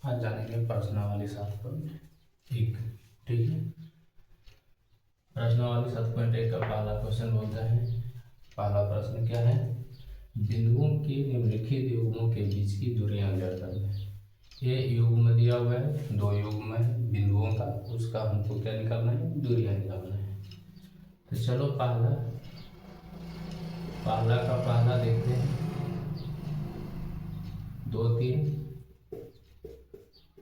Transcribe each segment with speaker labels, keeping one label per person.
Speaker 1: आज जानेंगे प्रश्नावली 7.1। ठीक है, प्रश्नावली 7.1 का पहला क्वेश्चन बोलता है, पहला प्रश्न क्या है, बिंदुओं के निम्नलिखित युग्मों के बीच की दूरियां ज्ञात करें। ये युग्म दिया हुआ है, दो युग्म है बिंदुओं का, उसका हमको क्या निकालना है, दूरियां निकालना है। तो चलो पहला का पहला देखते हैं, 2 3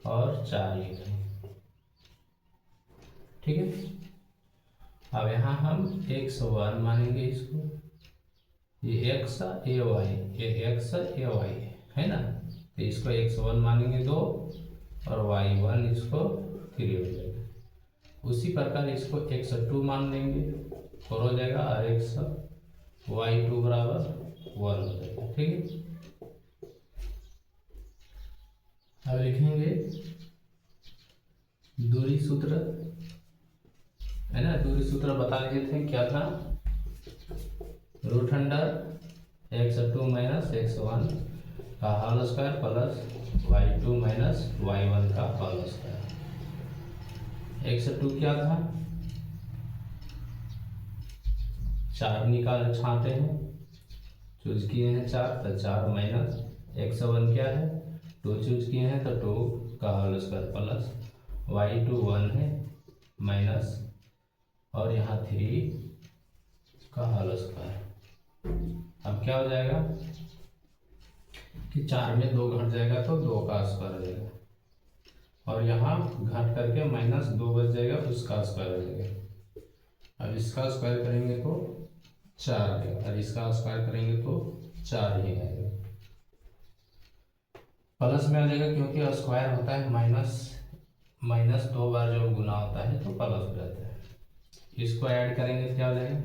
Speaker 1: और 4 1 है। ठीक है, अब यहाँ हम x1 मानेंगे इसको, ये x a y, ये x a y है ना, तो इसको x1 मानेंगे 2 और y1 इसको 3 हो जाएगा। उसी प्रकार इसको x2 मान लेंगे 4 हो जाएगा और y2 बराबर 1 हो जाएगा। ठीक है, अब लिखेंगे दूरी सूत्र है ना, दूरी सूत्र बता दिए थे क्या था, root under x2 minus x1 का whole square plus y2 minus y1 का होल स्क्वायर। x2 क्या था, 4 निकाल छांटे हैं, चूज किए हैं 4, तो 4 माइनस x1 क्या है 2 चूज किए हैं, तो 2 का होल स्क्वायर प्लस y2 1 है माइनस और यहाँ 3 का होल स्क्वायर। अब क्या हो जाएगा कि 4 में 2 घट जाएगा तो 2 का स्क्वायर हो जाएगा और यहाँ घट करके माइनस 2 बच जाएगा, उसका स्क्वायर हो जाएगा। अब इसका स्क्वायर करेंगे तो 4 आएगा और इसका स्क्वायर करेंगे तो 4 ही आएगा। प्लस में आ जाएगा क्योंकि स्क्वायर होता है माइनस 2 बार जब गुना होता है तो प्लस हो जाता है। इसको ऐड करेंगे क्या हो जाएगा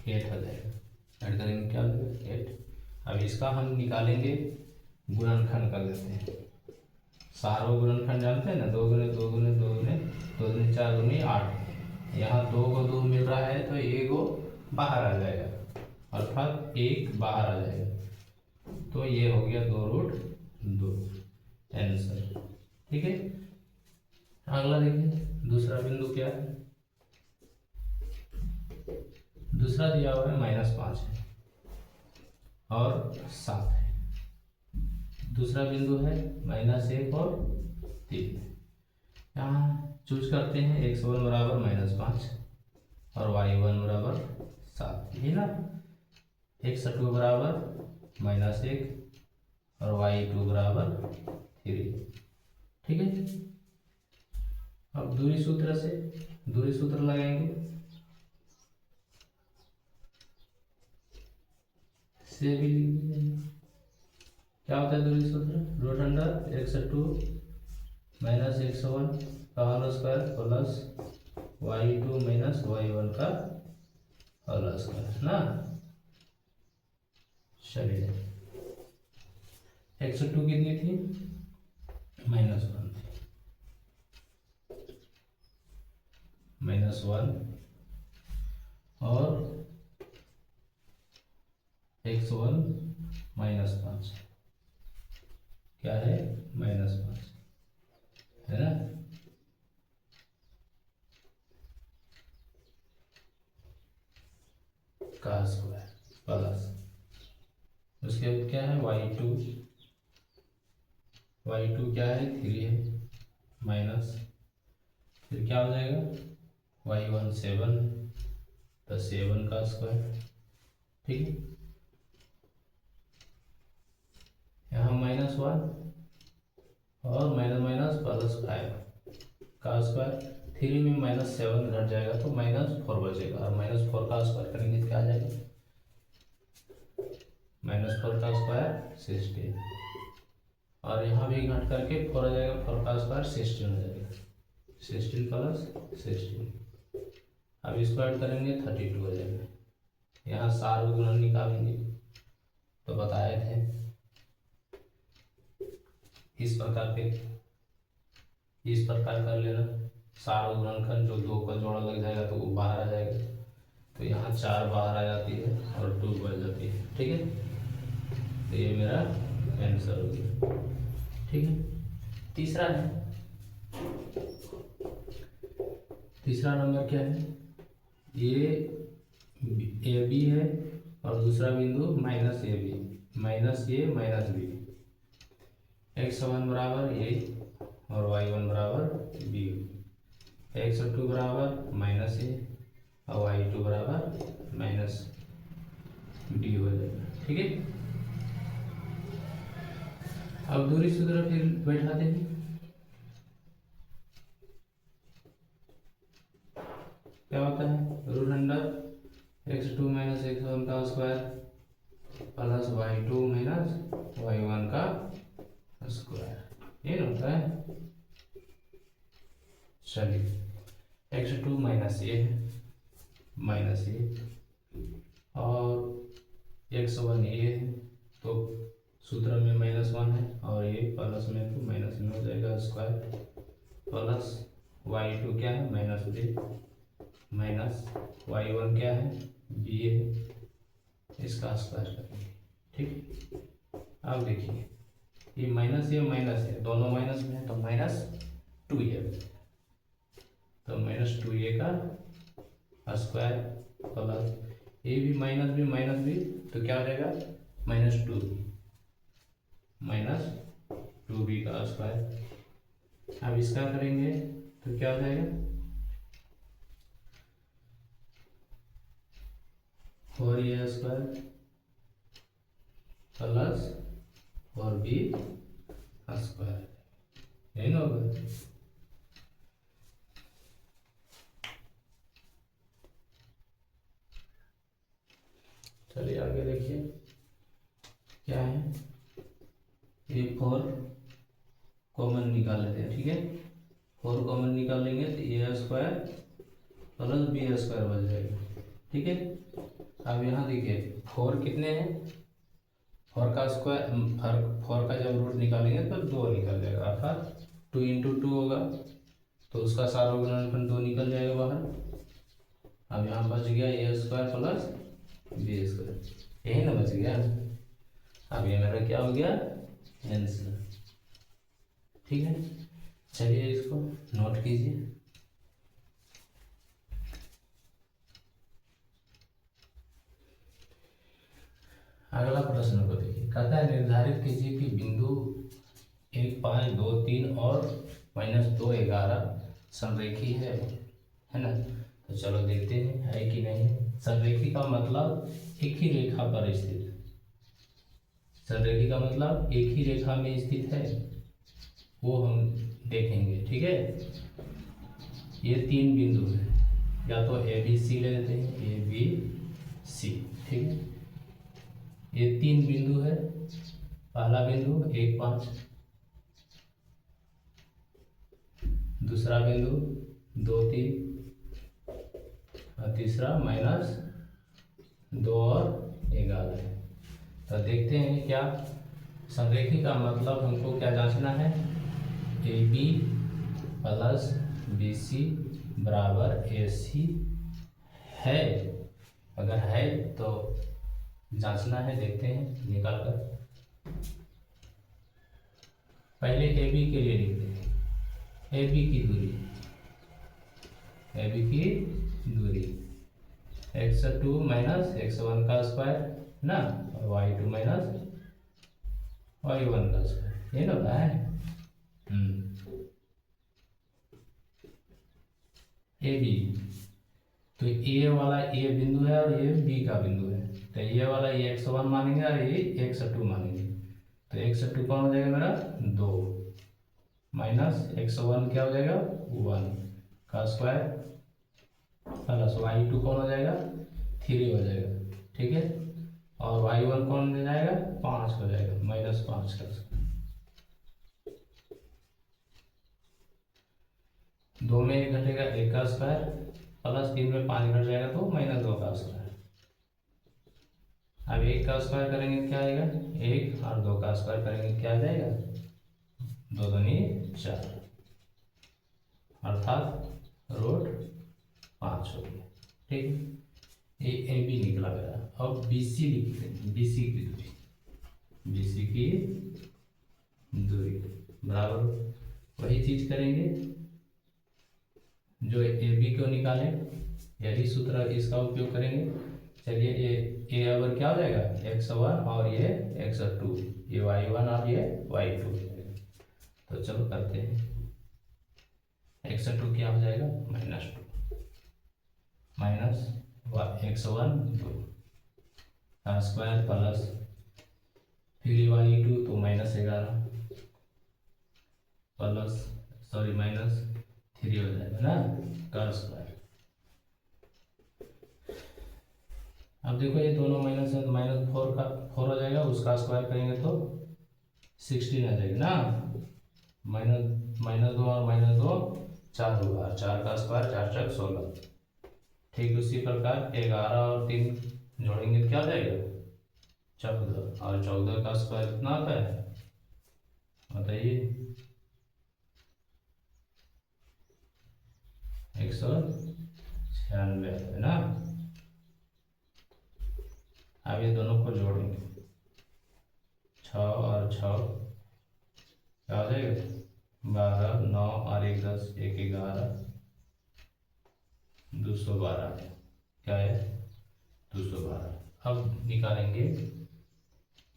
Speaker 1: 8 हो जाएगा, ऐड करेंगे क्या हो जाएगा 8। अब इसका हम निकालेंगे गुणनखंड कर देते हैं, सारों गुणनखंड जानते हैं ना, 2 गुने 2 गुने 2 गुने 2 गुने 4 गुने 8। यहाँ 2 को 2 मिल रहा है तो 1 बाहर आ जाएगा, अर्थात 1 बाहर आ जाएगा, तो ये हो गया 2√2 आंसर। ठीक है, अगला देखिए दूसरा बिंदु क्या है, दूसरा दिया हुआ है -5 है और 7 है, दूसरा बिंदु है -1 और 3 है। यहाँ चूज करते हैं x1 बराबर -5 और y1 बराबर 7 है ना, x2 बराबर -1 और y2 बराबर 3। ठीक है, अब दूरी सूत्र लगाएंगे, से भी लिख दीजिए। क्या होता है दूरी सूत्र, root under x2 minus x1 का whole square plus y2 minus y1 का होल स्क्वायर ना। चलिए x2 कितनी थी -1 थी, -1 और x1 -5 क्या है -5 है ना। का स्क्वायर प्लस उसके बाद क्या है y2 क्या है 3 है माइनस, फिर क्या हो जाएगा y1 7 तो 7 का स्क्वायर। ठीक है, यहाँ -1 और माइनस +5 का स्क्वायर, 3 में -7 घट जाएगा तो -4 बचेगा और -4 का स्क्वायर करेंगे तो क्या आ जाएगा -4 का स्क्वायर 16 और यहाँ भी घट करके 4 आ जाएगा, 4 का स्क्वायर 16 हो जाएगा, 16 + 16। अब इसको ऐड करेंगे 32 हो जाएगा। यहाँ सार गुणन निकालेंगे तो बताए थे इस प्रकार कर लेना, सार गुणनखंड जो 2 का जोड़ा लग जाएगा तो वो बाहर आ जाएगा, तो यहाँ 4 बाहर आ जाती है और 2 बच जाती है। ठीक है, तो ये मेरा आंसर हो गया। ठीक है, तीसरा है, तीसरा नंबर क्या है, ये ए बी है और दूसरा बिंदु minus A B, minus A minus B, x1 बराबर ए और y1 बराबर बी, x2 बराबर माइनस ए और y2 बराबर माइनस डी हो जाएगा। ठीक है, अब दूरी सूत्र फिर बैठाते हैं। क्या होता है, root under x2 minus x1 का square plus y2 minus y1 का स्क्वायर, ये होता है। चलिए x2 माइनस ए है, माइनस ए और x1 ए है, तो सूत्र में -1 है और ये प्लस में तो माइनस में हो जाएगा स्क्वायर, प्लस y2 क्या है माइनस बी, माइनस y1 क्या है बी है, इसका स्क्वायर करेंगे। ठीक, अब देखिए ये माइनस है, दोनों माइनस में है तो -2a, तो -2a का स्क्वायर प्लस ए भी माइनस भी तो क्या हो जाएगा -2b का स्क्वायर। अब इसका करेंगे तो क्या हो जाएगा 4a square plus 4b square, यही ना होगा। चलिए आगे देखिए क्या है, ये 4 कॉमन निकाल लेते हैं। ठीक है, 4 कॉमन निकाल लेंगे तो ए स्क्वायर प्लस बी स्क्वायर बच जाएगा। ठीक है, अब यहाँ देखिए 4 कितने हैं, 4 का स्क्वायर 4 का जब रूट निकालेंगे तो 2 निकल जाएगा, अर्थात 2 इंटू 2 होगा तो उसका सारा गुणनफल 2 निकल जाएगा बाहर। अब यहाँ बच गया ए स्क्वायर प्लस बी स्क्वायर, यही ना बच गया। अब ये मेरा क्या हो गया आंसर। ठीक है, चलिए इसको नोट कीजिए। अगला प्रश्न को देखिए, कहता है निर्धारित कीजिए कि बिंदु 1 5 2 3 और -2 11 संरेखी है ना। तो चलो देखते हैं है कि नहीं। संरेखी का मतलब एक ही रेखा पर स्थित, संरेखी का मतलब एक ही रेखा में स्थित है, वो हम देखेंगे। ठीक है, ये 3 बिंदु है, या तो ए बी सी ले लेते हैं, ए बी सी। ठीक है, ये 3 बिंदु है, पहला बिंदु 1 5, दूसरा बिंदु 2 3 और तीसरा -2 और 11 है। तो देखते हैं क्या संरेखी का मतलब हमको क्या जांचना है, A B plus B C बराबर ए सी है। अगर है तो जांचना है, देखते हैं निकाल कर। पहले ए बी के लिए लिखते हैं, ए बी की दूरी, ए बी की दूरी x2 माइनस x1 का स्क्वायर ना, और y2 माइनस y1 का स्क्वायर, ये होता है। ए बी, तो ए वाला ए बिंदु है और ये बी का बिंदु है, तो ये वाला ये x1 मानेंगे और ये x2 मानेंगे। तो x2 कौन हो जाएगा मेरा 2 माइनस x1 क्या हो जाएगा 1 का स्क्वायर प्लस y2 कौन हो जाएगा 3 हो जाएगा। ठीक है, और y1 कौन हो जाएगा 5 हो जाएगा, -5 का स्क्वायर। 2 में 1 घटेगा 1 का स्क्वायर प्लस 3 में 5 घट जाएगा तो -2 का स्क्वायर। अब 1 का स्क्वायर करेंगे क्या आएगा 1, और 2 का स्क्वायर करेंगे क्या आ जाएगा 2 दूनी 4, अर्थात √5 हो गया। ठीक है, ये ए बी निकला मेरा। अब बी सी लिखते हैं, बी सी की दूरी, बी सी की दूरी बराबर वही चीज करेंगे जो ए बी को निकाले, यही सूत्र इसका उपयोग करेंगे। चलिए ए अवर क्या हो जाएगा x1 और ये x2, ये y1 और ये y2। तो चलो करते हैं। x2 क्या हो जाएगा -2 माइनस x1 2 का स्क्वायर प्लस फिर y2 तो -11 प्लस सॉरी -3 हो जाएगा ना का स्क्वायर। अब देखो ये दोनों माइनस है तो -4 का 4 हो जाएगा, उसका स्क्वायर करेंगे तो 16 आ जाएगा ना। -2 और -2 4 होगा, 4 का स्क्वायर 4 4 16। ठीक उसी प्रकार 11 और 3 जोड़ेंगे तो क्या हो जाएगा 14, और 14 का स्क्वायर कितना आता है बताइए 196 आता है ना। अब ये दोनों को जोड़ेंगे 6 और 6 क्या हो जाएगा 12, 9 और 1 10, 1 11, 212 क्या है 212। अब निकालेंगे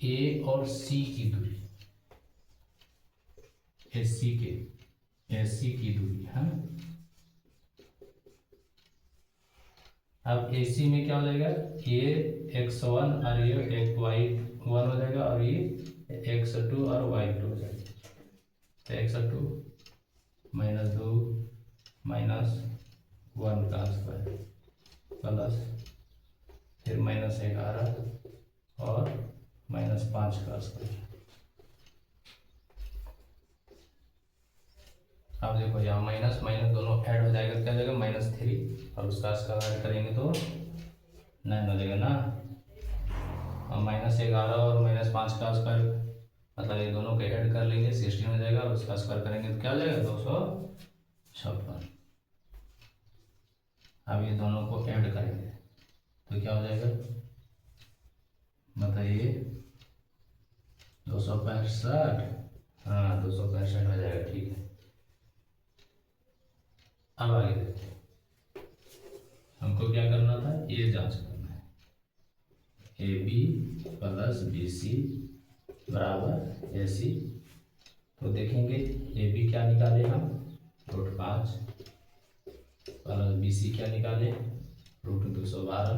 Speaker 1: ए और सी की दूरी, एस सी की दूरी है। अब AC में क्या हो जाएगा ये x1 और ये एक y1 हो जाएगा और ये x2 और y2 हो जाएगा। तो x2 -2 -1 का स्क्वायर प्लस फिर -11 और -5 का स्क्वायर। अब देखो यहाँ माइनस माइनस दोनों ऐड हो जाएगा, क्या जाएगा -3 और उसका स्क्वायर करेंगे तो 9 हो जाएगा ना। और -11 और -5 का स्क्वायर मतलब ये दोनों को ऐड कर लेंगे 16 हो जाएगा, और उसका स्क्वायर करेंगे तो क्या हो जाएगा 256। अब ये दोनों को ऐड करेंगे तो क्या हो जाएगा बताइए 265। हाँ 265 हो जाएगा, ठीक है। अब आगे देखते हैं, हमको क्या करना था ये जांच करना है AB + BC बराबर AC। तो देखेंगे AB क्या निकाले हम √5 प्लस BC क्या निकाले √212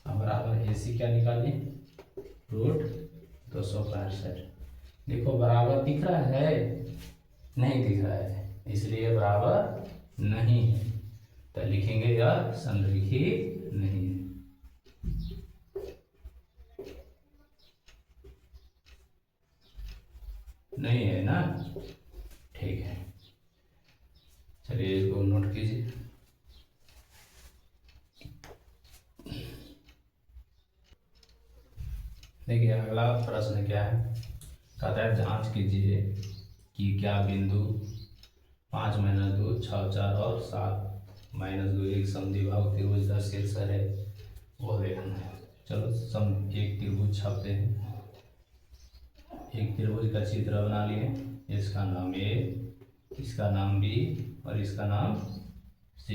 Speaker 1: बराबर AC क्या निकाले √265। देखो बराबर दिख रहा है नहीं दिख रहा है, इसलिए बराबर नहीं है, तो लिखेंगे यह संरेखित नहीं है। नहीं है ना, ठीक है। चलिए इसको नोट कीजिए। देखिए अगला प्रश्न क्या है, कहता है जांच कीजिए कि क्या बिंदु 5 - 2 6 4 और 7 - 2 एक समद्विबाहु त्रिभुज का शीर्ष है वो देखना है। चलो एक त्रिभुज छापते हैं। एक त्रिभुज का चित्र बना लिए, इसका नाम A, इसका नाम B और इसका नाम C।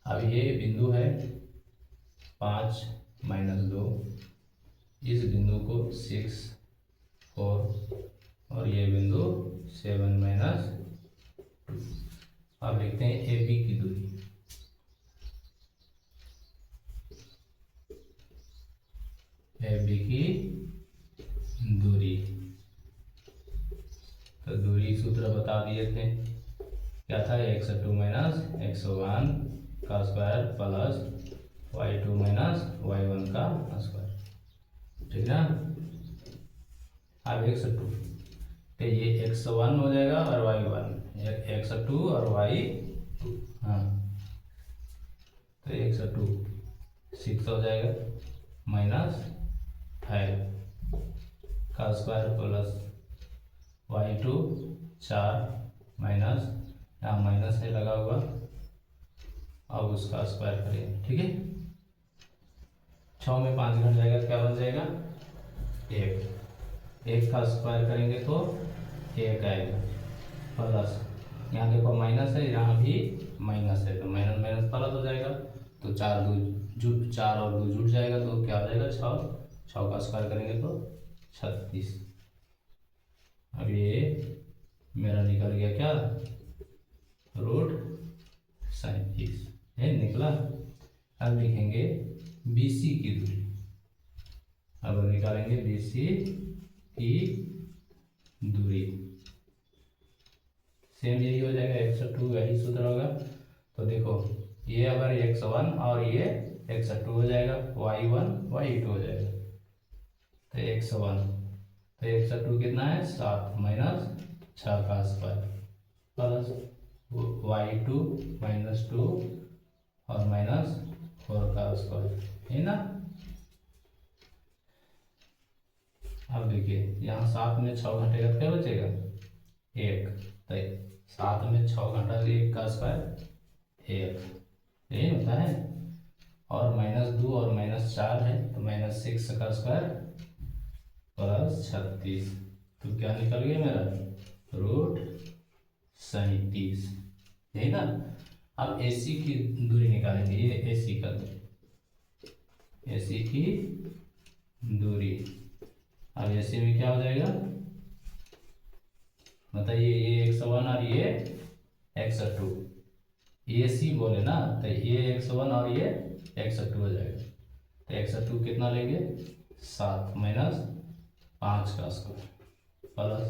Speaker 1: अब ये बिंदु है 5 - 2, इस बिंदु को 6 4 और ये बिंदु 7 - 2। अब लिखते हैं AB की दूरी। AB की दूरी, तो दूरी सूत्र बता दिए थे, क्या था x2 - x1 का स्क्वायर प्लस y2 - y1 का स्क्वायर, ठीक ना। अब x2 तो ये x1 हो जाएगा और y1, x2 और y2। हाँ तो x2 6 हो जाएगा -5 का स्क्वायर प्लस y2 4 माइनस यहाँ माइनस है लगा हुआ, अब उसका स्क्वायर करेंगे, ठीक है। 6 में 5 घट जाएगा, क्या बन जाएगा 1। एक का स्क्वायर करेंगे तो एक आएगा, प्लस यहाँ देखो माइनस है, यहाँ भी माइनस है, तो माइनस माइनस प्लस हो जाएगा, तो चार दो जुट, चार और दो जुट जाएगा, तो क्या हो जाएगा 6, 6 का स्क्वायर करेंगे तो 36। अब ये मेरा निकल गया क्या, √37 है निकला। अब लिखेंगे BC की दूरी, अब निकालेंगे BC की दूरी, सेम यही हो जाएगा, 102 यही सूत्र होगा। तो देखो ये अगर x1 और ये x2 हो जाएगा, y1 y2 हो जाएगा, तो x1 तो x2 कितना है 7 माइनस 6 का स्क्वायर प्लस y2 -2 और -4 का स्क्वायर, है ना। अब देखिए यहाँ 7 में 6 घटेगा तो क्या बचेगा 1, तो 7 में 6 घटा 1 का स्क्वायर 1, यही होता है। और -2 और -4 है, तो -6 का स्क्वायर +36, तो क्या निकल गया मेरा √37, यही ना। अब AC की दूरी निकालेंगे, ये AC का AC की दूरी, अब AC में क्या हो जाएगा बताइए, ये x1 और ये x2, AC बोले ना, तो ये x1 और ये x2 हो जाएगा, तो x2 कितना लेंगे 7 माइनस 5 का स्क्वायर प्लस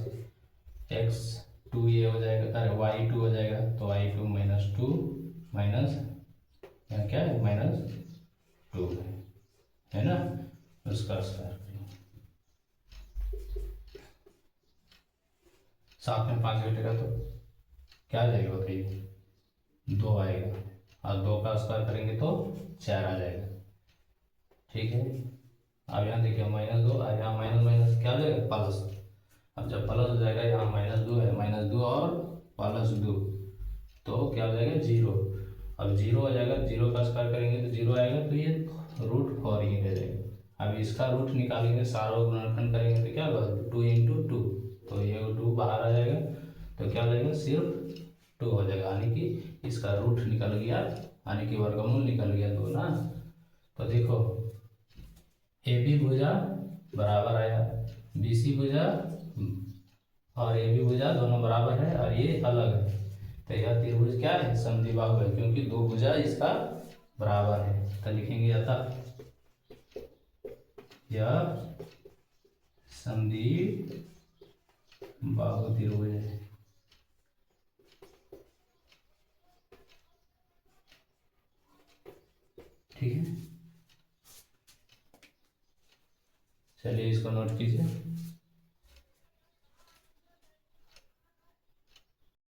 Speaker 1: x2 ये हो जाएगा, अरे y2 हो जाएगा, तो y2 -2 माइनस यहाँ क्या है -2 है ना, उसका स्क्वायर 7 में 5 घटेगा तो क्या आ जाएगा बताइए 2 आएगा, और 2 का स्क्वायर करेंगे तो 4 आ जाएगा, ठीक है। अब यहाँ देखिए -2 और यहाँ माइनस माइनस क्या हो जाएगा प्लस, अब जब प्लस हो जाएगा यहाँ -2 है, -2 और +2 तो क्या हो जाएगा 0, अब 0 हो जाएगा, 0 का स्क्वायर करेंगे तो 0 आएगा, तो ये √4 ही रह जाएगा। अब इसका रूट निकालेंगे, सारों गुणनखंड करेंगे तो क्या होगा 2 × 2, तो ये 2 बाहर आ जाएगा, तो क्या हो जाएगा सिर्फ 2 हो जाएगा, यानी कि इसका रूट निकल गया, यानी कि वर्गमूल निकल गया 2 ना। तो देखो AB भुजा बराबर आया, BC भुजा और AB भुजा दोनों बराबर है, और ये अलग है, तो यह त्रिभुज क्या है समद्विबाहु है, क्योंकि 2 भुजा इसका बराबर है, तो लिखेंगे अतः यह समद्विबाहु त्रिभुज है। ठीक है, चलिए इसको नोट कीजिए।